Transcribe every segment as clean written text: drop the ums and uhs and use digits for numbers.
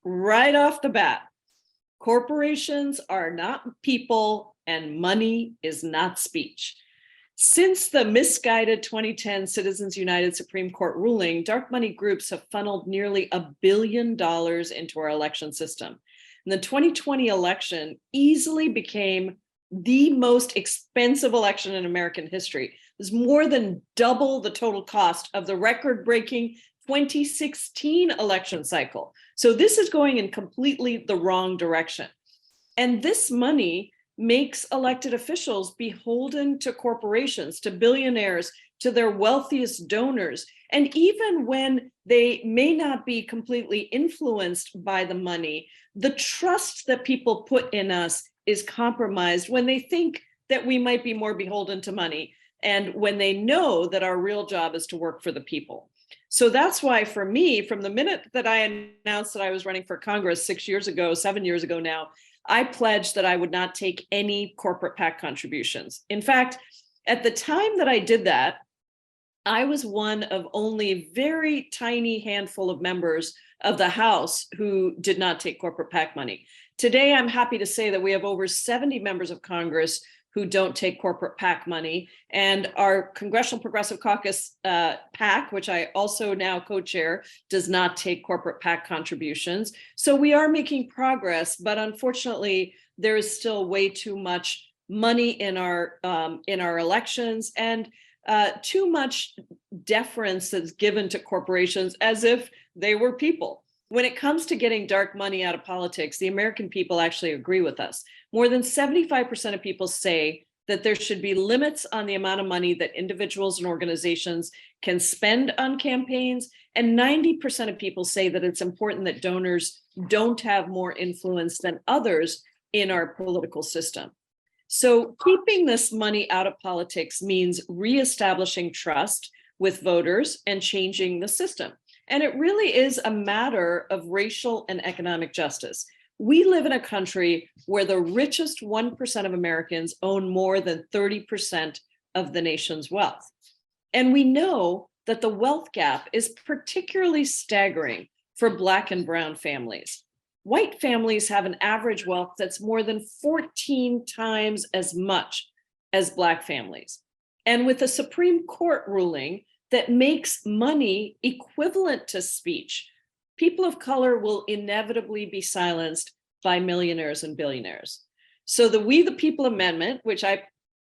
right off the bat, corporations are not people and money is not speech. Since the misguided 2010 Citizens United Supreme Court ruling, dark money groups have funneled nearly $1 billion into our election system. And the 2020 election easily became the most expensive election in American history. It was more than double the total cost of the record-breaking 2016 election cycle. So this is going in completely the wrong direction. And this money makes elected officials beholden to corporations, to billionaires, to their wealthiest donors. And even when they may not be completely influenced by the money, the trust that people put in us is compromised when they think that we might be more beholden to money and when they know that our real job is to work for the people. So that's why, for me, from the minute that I announced that I was running for Congress 7 years ago now, I pledged that I would not take any corporate PAC contributions. In fact, at the time that I did that, I was one of only a very tiny handful of members of the House who did not take corporate PAC money. Today, I'm happy to say that we have over 70 members of Congress who don't take corporate PAC money. And our Congressional Progressive Caucus PAC, which I also now co-chair, does not take corporate PAC contributions. So we are making progress, but unfortunately, there is still way too much money in our elections and too much deference that's given to corporations as if they were people. When it comes to getting dark money out of politics, the American people actually agree with us. More than 75% of people say that there should be limits on the amount of money that individuals and organizations can spend on campaigns. And 90% of people say that it's important that donors don't have more influence than others in our political system. So keeping this money out of politics means reestablishing trust with voters and changing the system. And it really is a matter of racial and economic justice. We live in a country where the richest 1% of Americans own more than 30% of the nation's wealth. And we know that the wealth gap is particularly staggering for Black and brown families. White families have an average wealth that's more than 14 times as much as Black families. And with a Supreme Court ruling that makes money equivalent to speech, people of color will inevitably be silenced by millionaires and billionaires. So the We the People Amendment, which I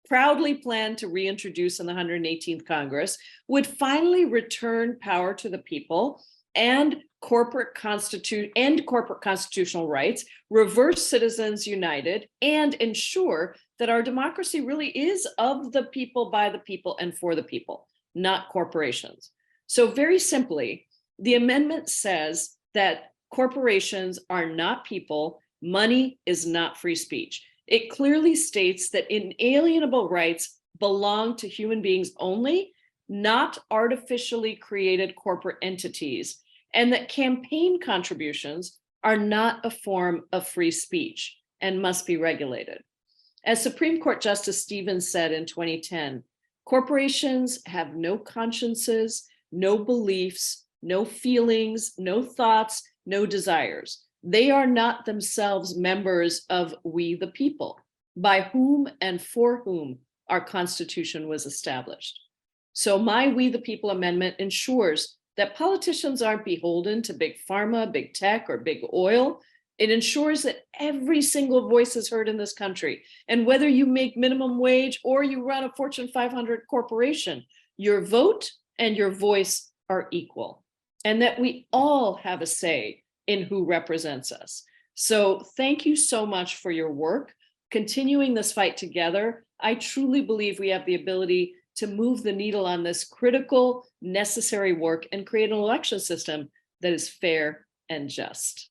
proudly plan to reintroduce in the 118th Congress, would finally return power to the people and corporate constitutional rights, reverse Citizens United, and ensure that our democracy really is of the people, by the people, and for the people, not corporations. So very simply, the amendment says that corporations are not people, money is not free speech. It clearly states that inalienable rights belong to human beings only, not artificially created corporate entities, and that campaign contributions are not a form of free speech and must be regulated. As Supreme Court Justice Stevens said in 2010, corporations have no consciences, no beliefs, no feelings, no thoughts, no desires. They are not themselves members of we the people, by whom and for whom our Constitution was established. So my We the People Amendment ensures that politicians aren't beholden to big pharma, big tech, or big oil. It ensures that every single voice is heard in this country. And whether you make minimum wage or you run a Fortune 500 corporation, your vote and your voice are equal, and that we all have a say in who represents us. So thank you so much for your work. Continuing this fight together, I truly believe we have the ability to move the needle on this critical, necessary work and create an election system that is fair and just.